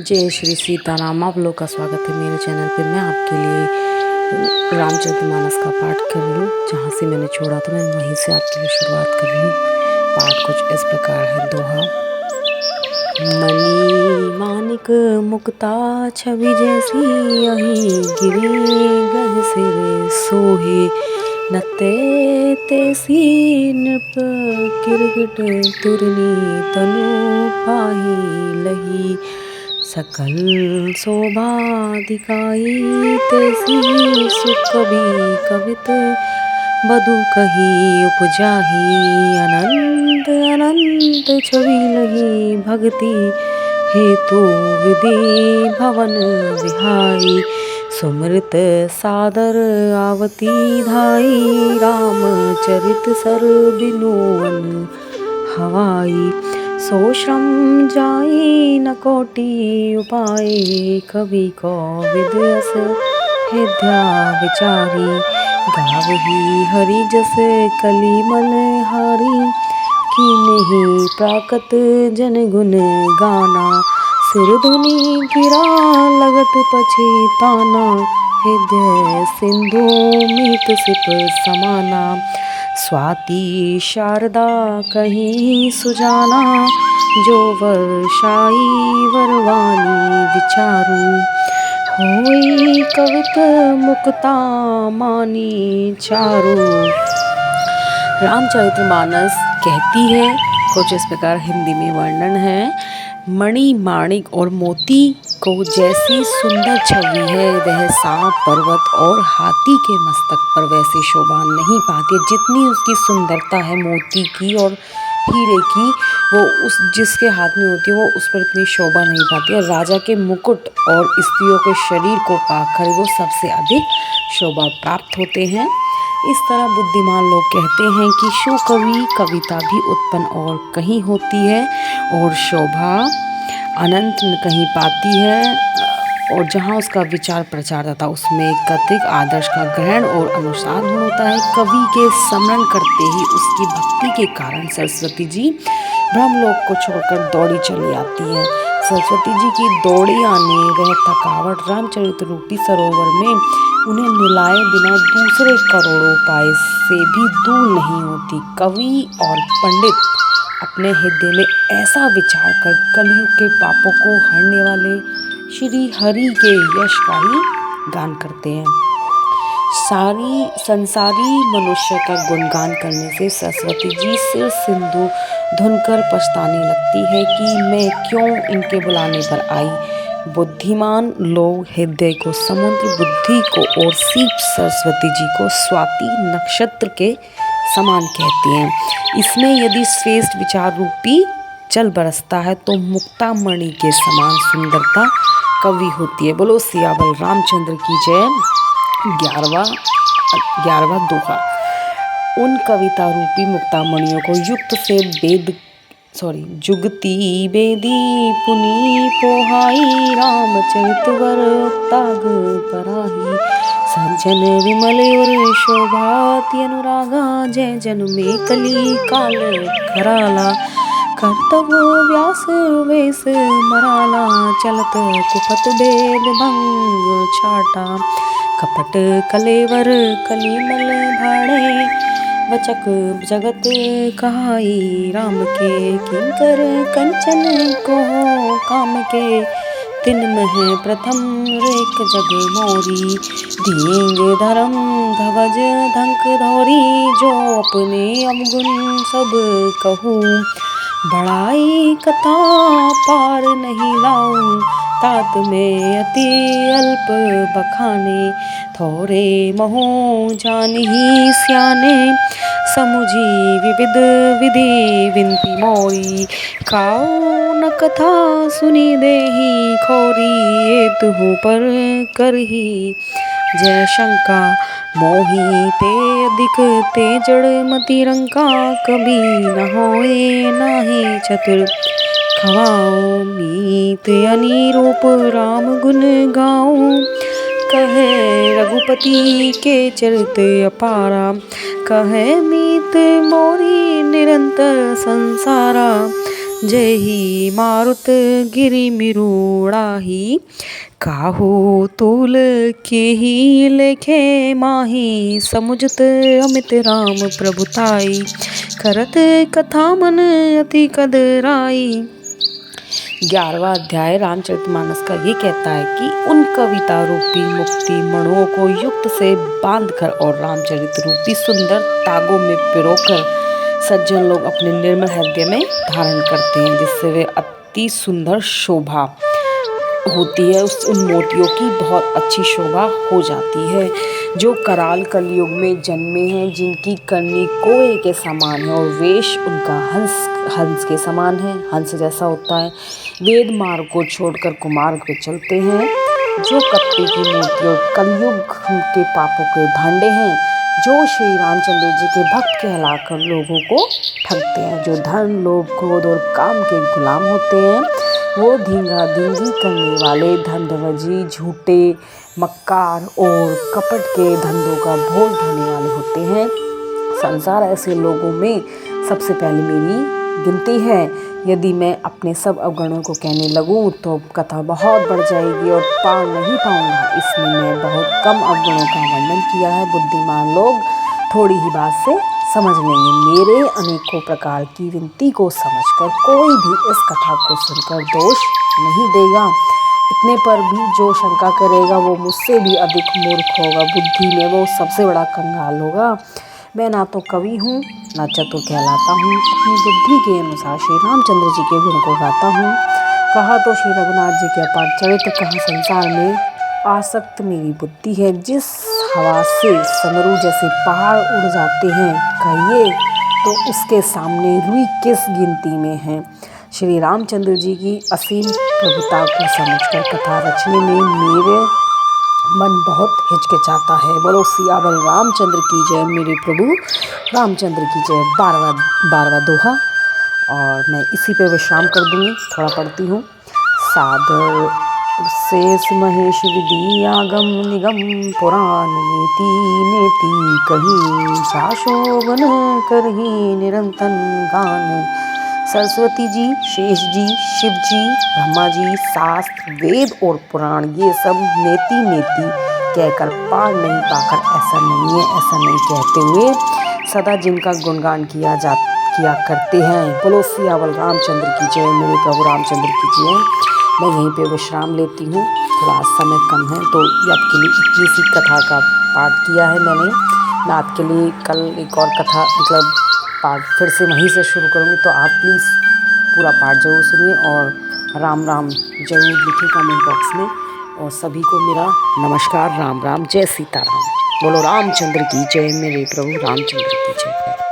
जय श्री सीताराम। आप लोग का स्वागत है मेरे चैनल पे। मैं आपके लिए रामचरितमानस का पाठ कर रही हूँ। जहाँ से मैंने छोड़ा था मैं वहीं से आपके लिए शुरुआत कर रही हूँ। पाठ कुछ इस प्रकार है। दोहा। मणि मानिक मुक्ता छवि जैसी यही गिरे गह सिर सोहे नते तेसी नृप किरगिट तुरनी तनु पाही लही सकल शोभा दिखाई तैसी सुख कवि कवित बधु कही उपजाही अनंत अनंत छवि लगी भक्ति हेतु विधि भवन विहाई सुमृत सादर आवती धाई रामचरित सर बिनुवन हवाई सो श्रम जाई न कोटि उपाय कवि को विदयस हृदया विचारी गावही हरि जस कलिमल हारी की नहीं प्राकत जन गुण गाना सिर धुनि गिरा लगत पछिताना हृदय सिंधु मीत सिप समाना स्वाति शारदा कहीं सुजाना जो वर्षाई वरवानी विचारू होई कवित मुक्ता मानी चारू। रामचरितमानस कहती है कुछ इस प्रकार। हिंदी में वर्णन है। मणि माणिक और मोती को जैसी सुंदर छवि है वह सांप पर्वत और हाथी के मस्तक पर वैसी शोभा नहीं पाती। जितनी उसकी सुंदरता है मोती की और हीरे की वो उस जिसके हाथ में होती है वो उस पर इतनी शोभा नहीं पाती। और राजा के मुकुट और स्त्रियों के शरीर को पाकर वो सबसे अधिक शोभा प्राप्त होते हैं। इस तरह बुद्धिमान लोग कहते हैं कि शो कवि कविता भी उत्पन्न और कहीं होती है और शोभा अनंत कहीं पाती है। और जहाँ उसका विचार प्रचार था उसमें कथित आदर्श का ग्रहण और अनुसार होता है। कवि के स्मरण करते ही उसकी भक्ति के कारण सरस्वती जी ब्रह्मलोक को छोड़कर दौड़ी चली आती है। सरस्वती जी की दौड़ी आने वह थकावट रामचरित रूपी सरोवर में उन्हें मिलाए बिना दूसरे करोड़ों उपाय से भी दूर नहीं होती। कवि और पंडित अपने हृदय में ऐसा विचार कर कलयुग के पापों को हरने वाले श्री हरि के यश का ही गान करते हैं। सारी संसारी मनुष्य का गुणगान करने से सरस्वती जी सिर सिंधु धुनकर पछताने लगती है कि मैं क्यों इनके बुलाने पर आई। बुद्धिमान लोग हृदय को समुद्र बुद्धि को और सीप सरस्वती जी को स्वाति नक्षत्र के समान कहते हैं। इसमें यदि श्रेष्ठ विचार रूपी जल बरसता है तो मुक्ता मणि के समान सुंदरता कवि होती है। बोलो सियावर रामचंद्र की जय। 11वां दोहा। उन कविता रूपी मुक्तामणियों को युक्त से जुगती बेदी पुनी पोहाई रामचरित वर ताग पराही सज्जन विमल और शोभाति अनुरागा जय जन में कली काल कराला कर्तव्य व्यास वेश मराला चलत कुपत भेद भंग छाटा कपट कलेवर कलीमल भाड़े वचक जगत कहाई राम के किंकर कंचन को काम के तिन मह प्रथम रेख जग मोरी दींग धर्म धवज धंक धौरी जो अपने अवगुण सब कहूँ बड़ाई कथा पार नहीं लाऊं तात में अति अल्प बखाने थोरे मोह जान ही सियाने समुझी विविध विधि विनती मोरी काऊ न कथा सुनी देही खोरी एतहु पर करही जय शंका मोही ते अधिक ते जड़ मति रंका कभी न होए नाही चतुर खवाओ मीत अनिरूप राम गुण गाओ कहे रघुपति के चरित अपारा कहे मीत मोरी निरंतर संसारा जय ही मारुत गिरि मिरूड़ाही, काहू तूल के ही लेखे माही, समुझत अमित राम प्रभुताई, करत कथा मन अति कदराई। 11वां अध्याय रामचरितमानस का ये कहता है कि उन कविता रूपी मुक्ति मणों को युक्त से बांधकर और रामचरित रूपी सुंदर तागों में पिरोकर सज्जन लोग अपने निर्मल हृदय में धारण करते हैं, जिससे वे अति सुंदर शोभा होती है। उन मोतियों की बहुत अच्छी शोभा हो जाती है, जो कराल कलयुग में जन्मे हैं, जिनकी करनी कोए के समान है और वेश उनका हंस के समान है, हंस जैसा होता है। वेद मार्ग को छोड़कर कुमार्ग पे चलते हैं, जो कपटी की मूर्ति और कलयुग के पापों के भांडे हैं, जो श्री रामचंद्र जी के भक्त कहलाकर लोगों को ठगते हैं, जो धन लोभ क्रोध और काम के गुलाम होते हैं, वो धींगा धींगी करने वाले धंधवजी झूठे मक्कार और कपट के धंधों का भोग ढोने वाले होते हैं। संसार ऐसे लोगों में सबसे पहले मेरी गिनती है। यदि मैं अपने सब अवगुणों को कहने लगूं तो कथा बहुत बढ़ जाएगी और पार नहीं पाऊंगा, इसलिए मैं बहुत कम अवगुणों का वर्णन किया है। बुद्धिमान लोग थोड़ी ही बात से समझ लेंगे। मेरे अनेकों प्रकार की विनती को समझकर कोई भी इस कथा को सुनकर दोष नहीं देगा। इतने पर भी जो शंका करेगा वो मुझसे भी अधिक मूर्ख होगा, बुद्धि में वो सबसे बड़ा कंगाल होगा। मैं ना तो कवि हूँ ना चतुर कहलाता हूँ, अपनी बुद्धि के अनुसार श्री रामचंद्र जी के गुण को गाता हूँ। कहा तो श्री रघुनाथ जी के अपार चरित्र, कहा संसार में आसक्त मेरी बुद्धि है। जिस हवा से समरू जैसे पहाड़ उड़ जाते हैं, कहिए तो उसके सामने रुई किस गिनती में है। श्री रामचंद्र जी की असीम प्रभुता को समझकर कथा रचने में मेरे मन बहुत हिचकिचाता है। बोलो सियावर रामचंद्र की जय, मेरे प्रभु रामचंद्र की जय। 12वां दोहा, और मैं इसी पे विश्राम कर दूंगी। थोड़ा पढ़ती हूँ। सादर शेष महेश विधि आगम निगम पुराण नीति नेति कही, शाशोभन करही निरंतन गान। सरस्वती जी, शेष जी, शिव जी, ब्रह्मा जी, शास्त्र वेद और पुराण ये सब नेति नेति कहकर पार नहीं पाकर ऐसा नहीं है, ऐसा नहीं कहते हुए सदा जिनका गुणगान किया करते हैं। बोलो सियावर रामचंद्र की जय, मेरे प्रभु रामचंद्र की जय। मैं यहीं पे विश्राम लेती हूँ, थोड़ा समय कम है तो आपके लिए इतनी सी कथा का पाठ किया है मैंने। मैं आपके लिए कल एक और कथा पाठ फिर से वहीं से शुरू करूँगी, तो आप प्लीज़ पूरा पाठ जरूर सुनिए और राम राम जरूर लिखिए कमेंट बॉक्स में। और सभी को मेरा नमस्कार, राम राम, जय सीताराम। बोलो रामचंद्र की जय, मेरे प्रभु रामचंद्र की जय।